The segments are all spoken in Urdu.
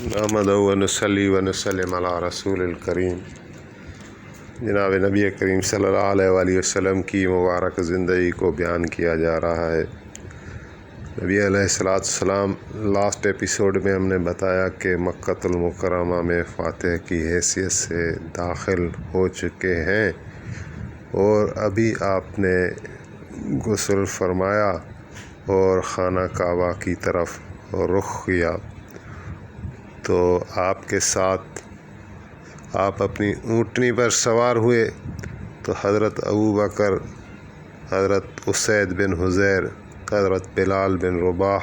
نحمدہ و نصلی و نسلم علی رسول الکریم۔ جناب نبی کریم صلی اللہ علیہ وآلہ وسلم کی مبارک زندگی کو بیان کیا جا رہا ہے۔ نبی علیہ السلام لاسٹ ایپیسوڈ میں ہم نے بتایا کہ مکۃ المکرمہ میں فاتح کی حیثیت سے داخل ہو چکے ہیں اور ابھی آپ نے غسل فرمایا اور خانہ کعبہ کی طرف رخ کیا، تو آپ کے ساتھ آپ اپنی اونٹنی پر سوار ہوئے تو حضرت ابوبکر، حضرت اسید بن حضیر، حضرت بلال بن رباح،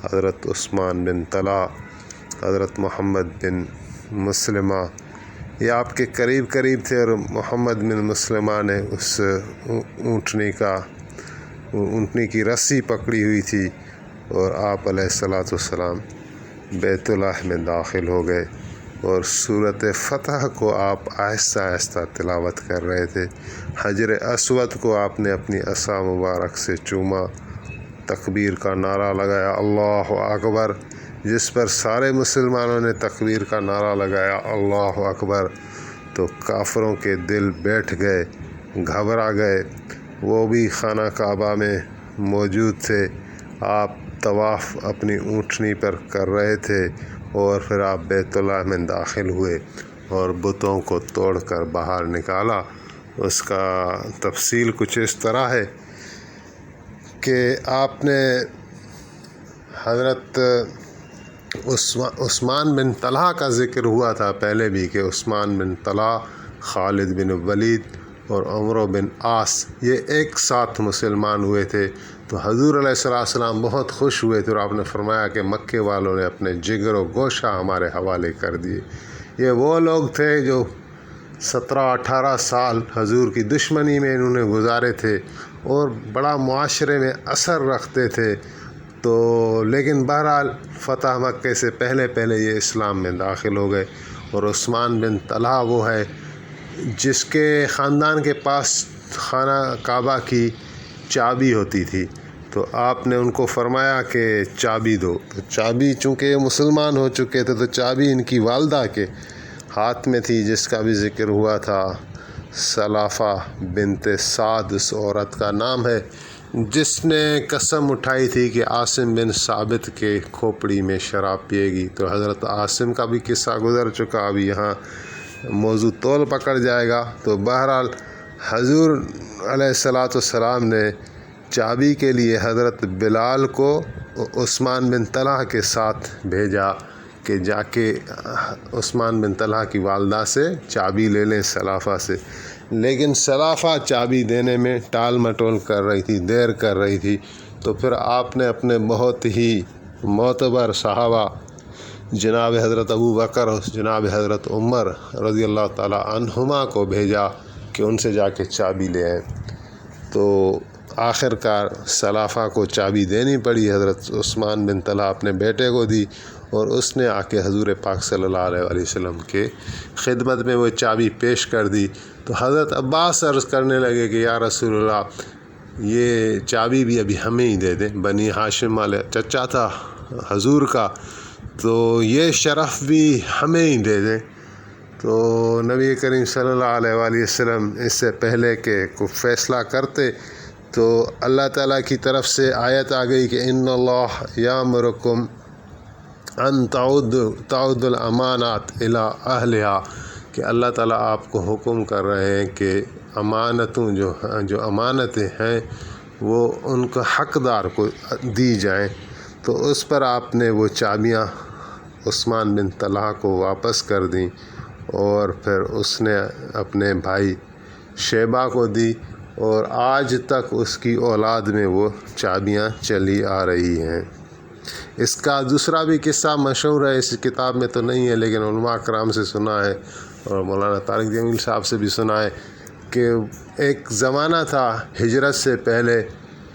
حضرت عثمان بن طلحہ، حضرت محمد بن مسلمہ یہ آپ کے قریب تھے، اور محمد بن مسلمہ نے اس اونٹنی کی رسی پکڑی ہوئی تھی، اور آپ علیہ السلام بیت اللہ میں داخل ہو گئے اور سورۃ فتح کو آپ آہستہ آہستہ تلاوت کر رہے تھے۔ حجر اسود کو آپ نے اپنی عصا مبارک سے چوما، تکبیر کا نعرہ لگایا اللہ اکبر، جس پر سارے مسلمانوں نے تکبیر کا نعرہ لگایا اللہ اکبر، تو کافروں کے دل بیٹھ گئے، گھبرا گئے، وہ بھی خانہ کعبہ میں موجود تھے۔ آپ طواف اپنی اونٹنی پر کر رہے تھے اور پھر آپ بیت اللہ میں داخل ہوئے اور بتوں کو توڑ کر باہر نکالا۔ اس کا تفصیل کچھ اس طرح ہے کہ آپ نے حضرت عثمان بن طلحہ کا ذکر ہوا تھا پہلے بھی، کہ عثمان بن طلحہ، خالد بن ولید اور عمرو بن عاص یہ ایک ساتھ مسلمان ہوئے تھے، تو حضور علیہ السلام بہت خوش ہوئے تھے اور آپ نے فرمایا کہ مکے والوں نے اپنے جگر و گوشہ ہمارے حوالے کر دیے۔ یہ وہ لوگ تھے جو 17-18 سال حضور کی دشمنی میں انہوں نے گزارے تھے اور بڑا معاشرے میں اثر رکھتے تھے، تو لیکن بہرحال فتح مکے سے پہلے یہ اسلام میں داخل ہو گئے۔ اور عثمان بن طلحہ وہ ہے جس کے خاندان کے پاس خانہ کعبہ کی چابی ہوتی تھی، تو آپ نے ان کو فرمایا کہ چابی دو، تو چابی چونکہ یہ مسلمان ہو چکے تھے تو چابی ان کی والدہ کے ہاتھ میں تھی، جس کا بھی ذکر ہوا تھا، سلافہ بنت سعد اس عورت کا نام ہے، جس نے قسم اٹھائی تھی کہ عاصم بن ثابت کے کھوپڑی میں شراب پیے گی۔ تو حضرت عاصم کا بھی قصہ گزر چکا، ابھی یہاں موضوع طول پکڑ جائے گا۔ تو بہرحال حضور علیہ السلام نے چابی کے لیے حضرت بلال کو عثمان بن طلحہ کے ساتھ بھیجا کہ جا کے عثمان بن طلحہ کی والدہ سے چابی لے لیں سلافہ سے، لیکن سلافہ چابی دینے میں ٹال مٹول کر رہی تھی، دیر کر رہی تھی، تو پھر آپ نے اپنے بہت ہی معتبر صحابہ جناب حضرت ابوبکر اور جناب حضرت عمر رضی اللہ تعالی عنہما کو بھیجا کہ ان سے جا کے چابی لے آئیں۔ تو آخر کار سلافہ کو چابی دینی پڑی، حضرت عثمان بن طلحہ اپنے بیٹے کو دی، اور اس نے آ کے حضور پاک صلی اللہ علیہ وآلہ وسلم کے خدمت میں وہ چابی پیش کر دی۔ تو حضرت عباس عرض کرنے لگے کہ یا رسول اللہ، یہ چابی بھی ابھی ہمیں ہی دے دیں، بنی ہاشم والے چچا تھا حضور کا، تو یہ شرف بھی ہمیں ہی دے دیں۔ تو نبی کریم صلی اللہ علیہ وآلہ وسلم اس سے پہلے کہ کوئی فیصلہ کرتے تو اللہ تعالیٰ کی طرف سے آیت آ گئی کہ ان اللہ یامرکم ان تعود الامانات الی اہلہا، کہ اللہ تعالیٰ آپ کو حکم کر رہے ہیں کہ امانتوں جو امانتیں ہیں وہ ان کا حقدار کو دی جائیں۔ تو اس پر آپ نے وہ چابیاں عثمان بن طلحہ کو واپس کر دیں، اور پھر اس نے اپنے بھائی شیبہ کو دی، اور آج تک اس کی اولاد میں وہ چابیاں چلی آ رہی ہیں۔ اس کا دوسرا بھی قصہ مشہور ہے، اس کتاب میں تو نہیں ہے لیکن علماء کرام سے سنا ہے اور مولانا طارق جمیل صاحب سے بھی سنا ہے، کہ ایک زمانہ تھا ہجرت سے پہلے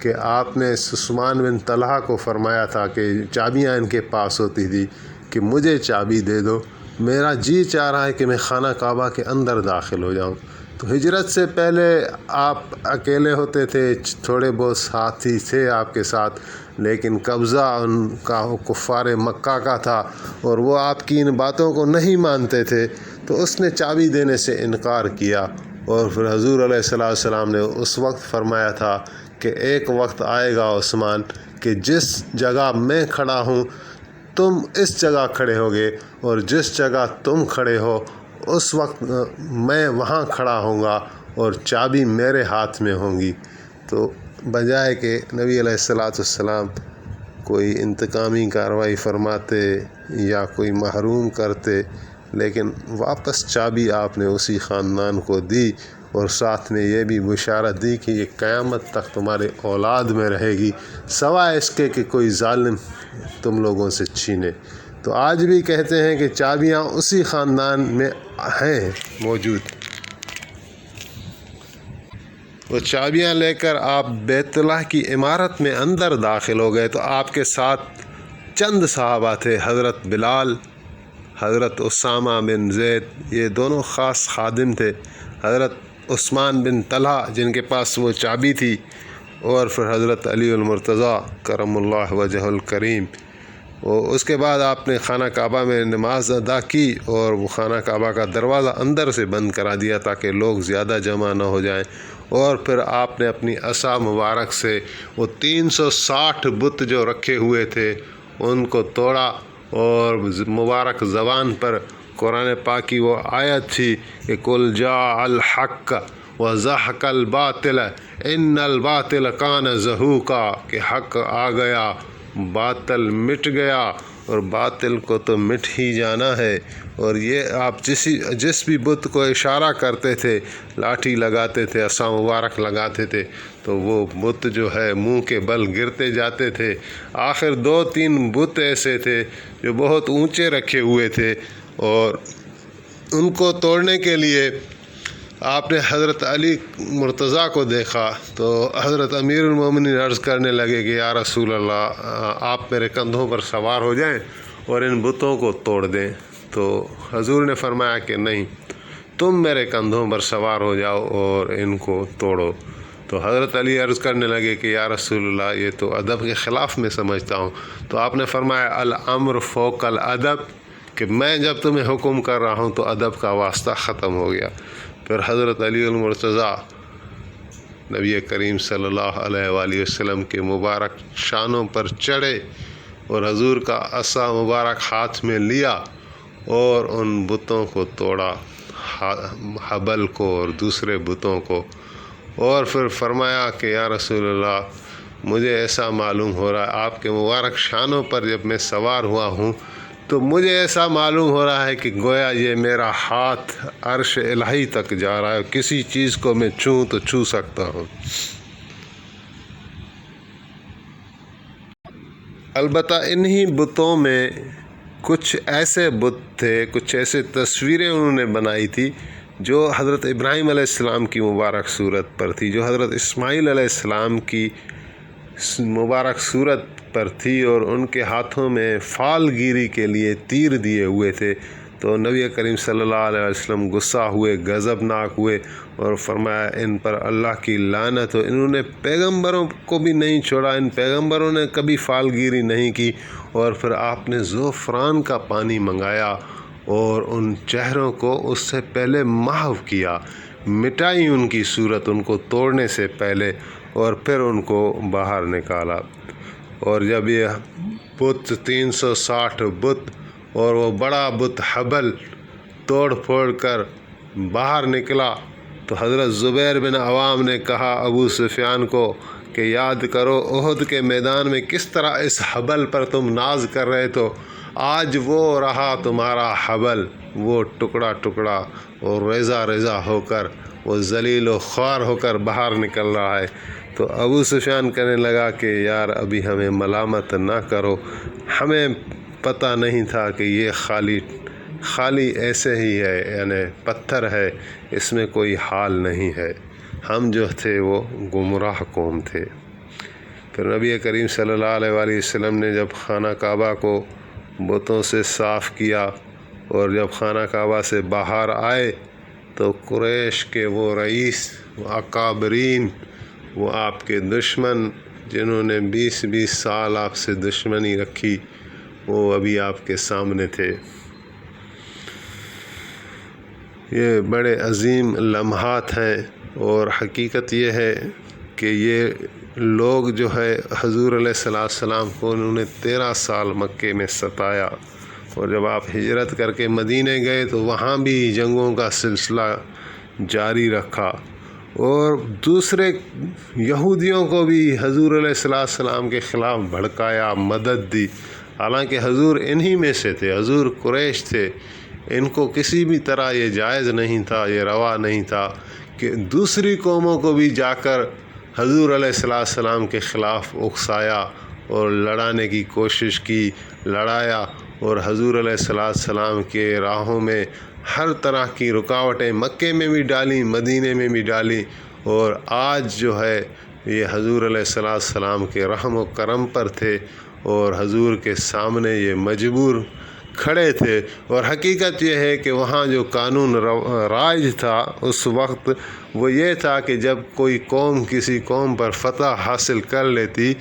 کہ آپ نے عثمان بن طلحہ کو فرمایا تھا کہ چابیاں ان کے پاس ہوتی تھی کہ مجھے چابی دے دو، میرا جی چاہ رہا ہے کہ میں خانہ کعبہ کے اندر داخل ہو جاؤں۔ تو ہجرت سے پہلے آپ اکیلے ہوتے تھے، تھوڑے بہت ساتھی تھے آپ کے ساتھ، لیکن قبضہ ان کا کفار مکہ کا تھا اور وہ آپ کی ان باتوں کو نہیں مانتے تھے، تو اس نے چابی دینے سے انکار کیا۔ اور پھر حضور علیہ السلام نے اس وقت فرمایا تھا کہ ایک وقت آئے گا عثمان کہ جس جگہ میں کھڑا ہوں تم اس جگہ کھڑے ہوگے، اور جس جگہ تم کھڑے ہو اس وقت میں وہاں کھڑا ہوں گا اور چابی میرے ہاتھ میں ہوں گی۔ تو بجائے کہ نبی علیہ السلام کوئی انتقامی کارروائی فرماتے یا کوئی محروم کرتے، لیکن واپس چابی آپ نے اسی خاندان کو دی، اور ساتھ میں یہ بھی بشارت دی کہ یہ قیامت تک تمہارے اولاد میں رہے گی، سوائے اس کے کہ کوئی ظالم تم لوگوں سے چھینے۔ تو آج بھی کہتے ہیں کہ چابیاں اسی خاندان میں ہیں موجود۔ وہ چابیاں لے کر آپ بیت اللہ کی عمارت میں اندر داخل ہو گئے، تو آپ کے ساتھ چند صحابہ تھے، حضرت بلال، حضرت اسامہ بن زید، یہ دونوں خاص خادم تھے، حضرت عثمان بن طلحہ جن کے پاس وہ چابی تھی، اور پھر حضرت علی المرتضیٰ کرم اللہ وجہ الکریم۔ اس کے بعد آپ نے خانہ کعبہ میں نماز ادا کی، اور وہ خانہ کعبہ کا دروازہ اندر سے بند کرا دیا تاکہ لوگ زیادہ جمع نہ ہو جائیں، اور پھر آپ نے اپنی عصا مبارک سے وہ 360 بت جو رکھے ہوئے تھے ان کو توڑا، اور مبارک زبان پر قرآن پاک کی وہ آیت تھی کہ قل جاء الحق وزحق الباطل ان الباطل کان زہوقا، کہ حق آ گیا، باطل مٹ گیا، اور باطل کو تو مٹ ہی جانا ہے۔ اور یہ آپ جس بھی بت کو اشارہ کرتے تھے، لاٹھی لگاتے تھے، عصا مبارک لگاتے تھے، تو وہ بت جو ہے منہ کے بل گرتے جاتے تھے۔ آخر 2-3 بت ایسے تھے جو بہت اونچے رکھے ہوئے تھے، اور ان کو توڑنے کے لیے آپ نے حضرت علی مرتضیٰ کو دیکھا، تو حضرت امیر المومنین عرض کرنے لگے کہ یا رسول اللہ، آپ میرے کندھوں پر سوار ہو جائیں اور ان بتوں کو توڑ دیں۔ تو حضور نے فرمایا کہ نہیں، تم میرے کندھوں پر سوار ہو جاؤ اور ان کو توڑو۔ تو حضرت علی عرض کرنے لگے کہ یا رسول اللہ، یہ تو ادب کے خلاف میں سمجھتا ہوں۔ تو آپ نے فرمایا الامر فوق الادب، کہ میں جب تمہیں حکم کر رہا ہوں تو ادب کا واسطہ ختم ہو گیا۔ پھر حضرت علی المرتضیٰ نبی کریم صلی اللہ علیہ وآلہ وسلم کے مبارک شانوں پر چڑھے، اور حضور کا عصا مبارک ہاتھ میں لیا اور ان بتوں کو توڑا، حبل کو اور دوسرے بتوں کو، اور پھر فرمایا کہ یا رسول اللہ، مجھے ایسا معلوم ہو رہا ہے آپ کے مبارک شانوں پر جب میں سوار ہوا ہوں تو مجھے ایسا معلوم ہو رہا ہے کہ گویا یہ میرا ہاتھ عرش الہی تک جا رہا ہے، کسی چیز کو میں چھوں تو چھو سکتا ہوں۔ البتہ انہی بتوں میں کچھ ایسے بت تھے، کچھ ایسے تصویریں انہوں نے بنائی تھی جو حضرت ابراہیم علیہ السلام کی مبارک صورت پر تھی، جو حضرت اسماعیل علیہ السلام کی مبارک صورت پر تھی، اور ان کے ہاتھوں میں فال گیری کے لیے تیر دیے ہوئے تھے۔ تو نبی کریم صلی اللہ علیہ وسلم غصہ ہوئے، غضبناک ہوئے، اور فرمایا ان پر اللہ کی لعنت ہو، انہوں نے پیغمبروں کو بھی نہیں چھوڑا، ان پیغمبروں نے کبھی فال گیری نہیں کی۔ اور پھر آپ نے زعفران کا پانی منگایا اور ان چہروں کو اس سے پہلے محو کیا، مٹائی ان کی صورت ان کو توڑنے سے پہلے، اور پھر ان کو باہر نکالا۔ اور جب یہ بت 360 بت اور وہ بڑا بت حبل توڑ پھوڑ کر باہر نکلا، تو حضرت زبیر بن عوام نے کہا ابو سفیان کو کہ یاد کرو احد کے میدان میں کس طرح اس حبل پر تم ناز کر رہے تو، آج وہ رہا تمہارا حبل، وہ ٹکڑا ٹکڑا اور ریزہ ریزہ ہو کر، وہ ذلیل و خوار ہو کر باہر نکل رہا ہے۔ تو ابو سفیان کہنے لگا کہ یار ابھی ہمیں ملامت نہ کرو، ہمیں پتہ نہیں تھا کہ یہ خالی ایسے ہی ہے، یعنی پتھر ہے، اس میں کوئی حال نہیں ہے، ہم جو تھے وہ گمراہ قوم تھے۔ پھر نبی کریم صلی اللہ علیہ وآلہ وسلم نے جب خانہ کعبہ کو بتوں سے صاف کیا اور جب خانہ کعبہ سے باہر آئے تو قریش کے وہ رئیس، وہ اکابرین، وہ آپ کے دشمن جنہوں نے 20 سال آپ سے دشمنی رکھی وہ ابھی آپ کے سامنے تھے۔ یہ بڑے عظیم لمحات ہیں، اور حقیقت یہ ہے کہ یہ لوگ جو ہے حضور علیہ السلام کو انہوں نے 13 سال مکے میں ستایا، اور جب آپ ہجرت کر کے مدینے گئے تو وہاں بھی جنگوں کا سلسلہ جاری رکھا، اور دوسرے یہودیوں کو بھی حضور علیہ السلام کے خلاف بھڑکایا، مدد دی، حالانکہ حضور انہی میں سے تھے، حضور قریش تھے۔ ان کو کسی بھی طرح یہ جائز نہیں تھا، یہ روا نہیں تھا کہ دوسری قوموں کو بھی جا کر حضور علیہ السلام کے خلاف اکسایا اور لڑانے کی کوشش کی، لڑایا، اور حضور علیہ السلام کے راہوں میں ہر طرح کی رکاوٹیں مکے میں بھی ڈالیں، مدینے میں بھی ڈالیں، اور آج جو ہے یہ حضور علیہ السلام کے رحم و کرم پر تھے، اور حضور کے سامنے یہ مجبور کھڑے تھے۔ اور حقیقت یہ ہے کہ وہاں جو قانون رائج تھا اس وقت وہ یہ تھا کہ جب کوئی قوم کسی قوم پر فتح حاصل کر لیتی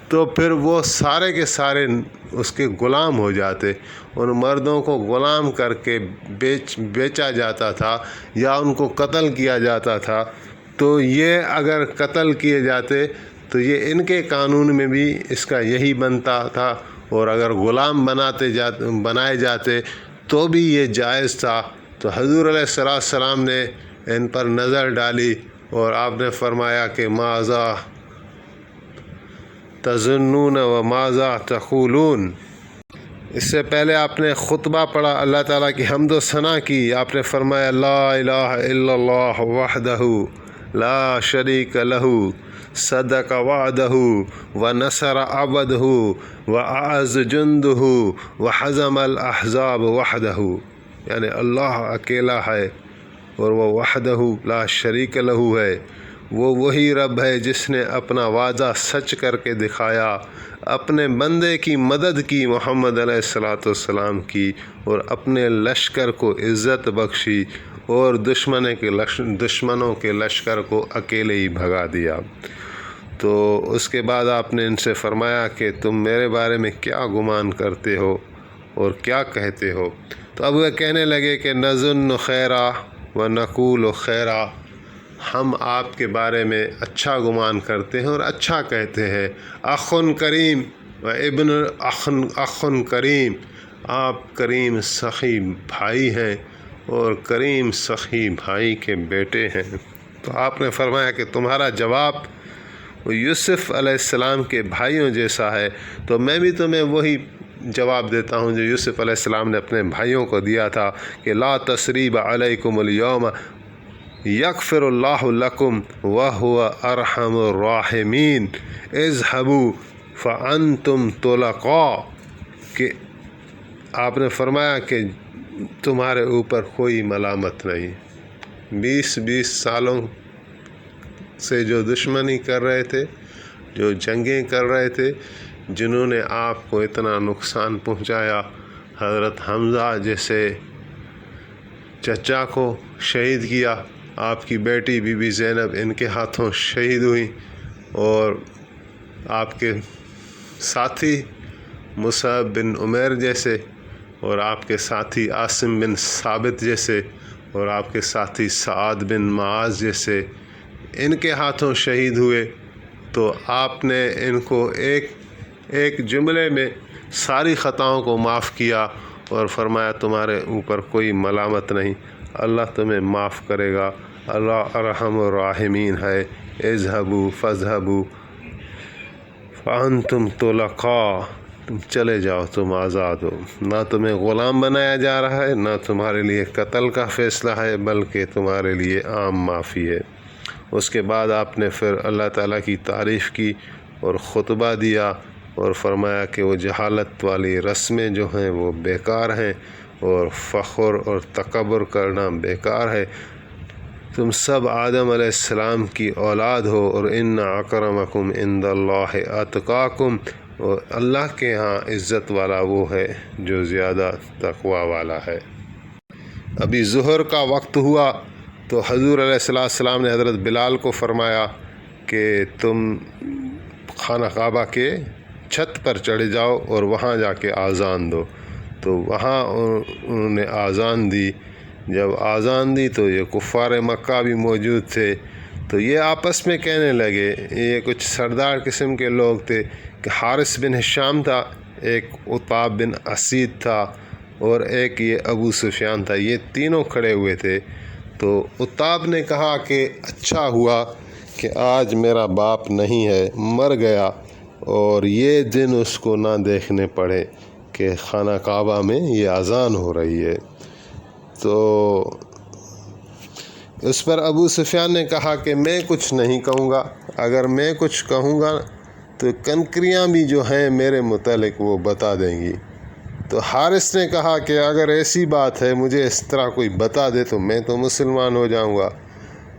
تو پھر وہ سارے کے سارے اس کے غلام ہو جاتے، ان مردوں کو غلام کر کے بیچا جاتا تھا یا ان کو قتل کیا جاتا تھا۔ تو یہ اگر قتل کیے جاتے تو یہ ان کے قانون میں بھی اس کا یہی بنتا تھا، اور اگر غلام بنائے جاتے تو بھی یہ جائز تھا۔ تو حضور علیہ السلام نے ان پر نظر ڈالی اور آپ نے فرمایا کہ ماذا تظنون و ماذا تقولون۔ اس سے پہلے آپ نے خطبہ پڑھا، اللہ تعالیٰ کی حمد و ثنا کی، آپ نے فرمایا لا الہ الا اللہ وحدہ لا شریک لہ صدق وعدہ ونصر عبدہ واعز جندہ وحزم الاحزاب وحدہ، یعنی اللہ اکیلا ہے اور وہ وحدہ لا شریک لہ ہے، وہ وہی رب ہے جس نے اپنا وعدہ سچ کر کے دکھایا، اپنے بندے کی مدد کی، محمد علیہ السلام کی، اور اپنے لشکر کو عزت بخشی، اور دشمنوں کے لشکر کو اکیلے ہی بھگا دیا۔ تو اس کے بعد آپ نے ان سے فرمایا کہ تم میرے بارے میں کیا گمان کرتے ہو اور کیا کہتے ہو؟ تو اب وہ کہنے لگے کہ نظن خیرا و نقول خیرا، ہم آپ کے بارے میں اچھا گمان کرتے ہیں اور اچھا کہتے ہیں۔ اخ کریم و ابن اخ کریم، آپ کریم سخی بھائی ہیں اور کریم سخی بھائی کے بیٹے ہیں۔ تو آپ نے فرمایا کہ تمہارا جواب وہ یوسف علیہ السلام کے بھائیوں جیسا ہے، تو میں بھی تمہیں وہی جواب دیتا ہوں جو یوسف علیہ السلام نے اپنے بھائیوں کو دیا تھا کہ لا تثریب علیکم اليوم یغفر اللہ لکم وہو ارحم الراحمین اذهبوا فانتم طلقاء، کہ آپ نے فرمایا کہ تمہارے اوپر کوئی ملامت نہیں۔ 20 سالوں سے جو دشمنی کر رہے تھے، جو جنگیں کر رہے تھے، جنہوں نے آپ کو اتنا نقصان پہنچایا، حضرت حمزہ جیسے چچا کو شہید کیا، آپ کی بیٹی بی بی زینب ان کے ہاتھوں شہید ہوئی، اور آپ کے ساتھی مصعب بن عمیر جیسے، اور آپ کے ساتھی عاصم بن ثابت جیسے، اور آپ کے ساتھی سعد بن معاذ جیسے ان کے ہاتھوں شہید ہوئے۔ تو آپ نے ان کو ایک جملے میں ساری خطاؤں کو معاف کیا اور فرمایا تمہارے اوپر کوئی ملامت نہیں، اللہ تمہیں معاف کرے گا، اللہ ارحم الراحمین ہے۔ اذهبوا فاذهبوا فانتم طلقاء، تم چلے جاؤ، تم آزاد ہو، نہ تمہیں غلام بنایا جا رہا ہے، نہ تمہارے لیے قتل کا فیصلہ ہے، بلکہ تمہارے لیے عام معافی ہے۔ اس کے بعد آپ نے پھر اللہ تعالیٰ کی تعریف کی اور خطبہ دیا اور فرمایا کہ وہ جہالت والی رسمیں جو ہیں وہ بیکار ہیں، اور فخر اور تکبر کرنا بیکار ہے، تم سب آدم علیہ السلام کی اولاد ہو، اور ان اکرمکم عند اللہ اتقاکم، اور اللہ کے ہاں عزت والا وہ ہے جو زیادہ تقوی والا ہے۔ ابھی ظہر کا وقت ہوا تو حضور علیہ السلام نے حضرت بلال کو فرمایا کہ تم خانہ کعبہ کے چھت پر چڑھ جاؤ اور وہاں جا کے آذان دو۔ تو وہاں انہوں نے آذان دی۔ جب آذان دی تو یہ کفار مکہ بھی موجود تھے، تو یہ آپس میں کہنے لگے، یہ کچھ سردار قسم کے لوگ تھے کہ حارث بن ہشام تھا، ایک عتاب بن اسید تھا اور ایک یہ ابو سفیان تھا، یہ تینوں کھڑے ہوئے تھے۔ تو عتاب نے کہا کہ اچھا ہوا کہ آج میرا باپ نہیں ہے، مر گیا، اور یہ دن اس کو نہ دیکھنے پڑے کہ خانہ کعبہ میں یہ اذان ہو رہی ہے۔ تو اس پر ابو سفیان نے کہا کہ میں کچھ نہیں کہوں گا، اگر میں کچھ کہوں گا تو کنکریاں بھی جو ہیں میرے متعلق وہ بتا دیں گی۔ تو حارث نے کہا کہ اگر ایسی بات ہے مجھے اس طرح کوئی بتا دے تو میں تو مسلمان ہو جاؤں گا۔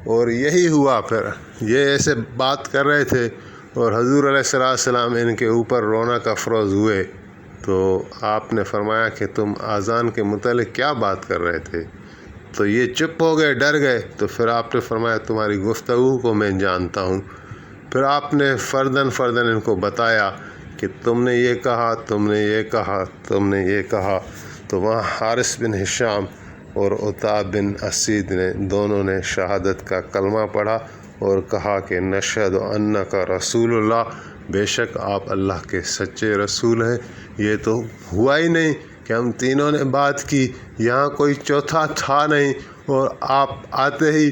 اور یہی ہوا، پھر یہ ایسے بات کر رہے تھے اور حضور علیہ السلام ان کے اوپر رونق افروز ہوئے۔ تو آپ نے فرمایا کہ تم اذان کے متعلق کیا بات کر رہے تھے؟ تو یہ چپ ہو گئے، ڈر گئے۔ تو پھر آپ نے فرمایا تمہاری گفتگو کو میں جانتا ہوں۔ پھر آپ نے فرداً ان کو بتایا کہ تم نے یہ کہا، تم نے یہ کہا، تم نے یہ کہا۔ تو وہاں حارث بن ہشام اور عتاب بن اسید نے دونوں نے شہادت کا کلمہ پڑھا اور کہا کہ نشہد انک رسول اللہ، بے شک آپ اللہ کے سچے رسول ہیں۔ یہ تو ہوا ہی نہیں کہ ہم تینوں نے بات کی، یہاں کوئی چوتھا تھا نہیں، اور آپ آتے ہی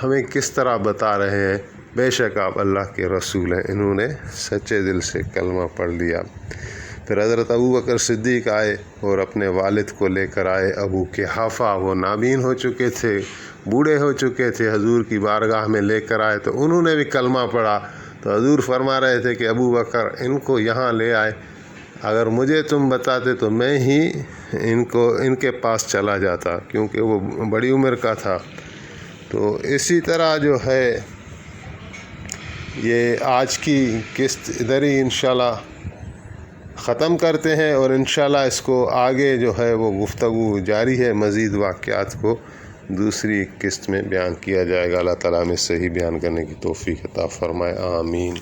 ہمیں کس طرح بتا رہے ہیں، بے شک آپ اللہ کے رسول ہیں۔ انہوں نے سچے دل سے کلمہ پڑھ لیا۔ پھر حضرت ابوبکر صدیق آئے اور اپنے والد کو لے کر آئے، ابو قحافہ، وہ نابین ہو چکے تھے، بوڑھے ہو چکے تھے، حضور کی بارگاہ میں لے کر آئے تو انہوں نے بھی کلمہ پڑھا۔ تو حضور فرما رہے تھے کہ ابوبکر ان کو یہاں لے آئے، اگر مجھے تم بتاتے تو میں ہی ان کے پاس چلا جاتا، کیونکہ وہ بڑی عمر کا تھا۔ تو اسی طرح جو ہے یہ آج کی قسط ادھر ہی انشاءاللہ ختم کرتے ہیں، اور انشاءاللہ اس کو آگے جو ہے وہ گفتگو جاری ہے، مزید واقعات کو دوسری قسط میں بیان کیا جائے گا۔ اللہ تعالیٰ ہمیں صحیح بیان کرنے کی توفیق عطا فرمائے، آمین۔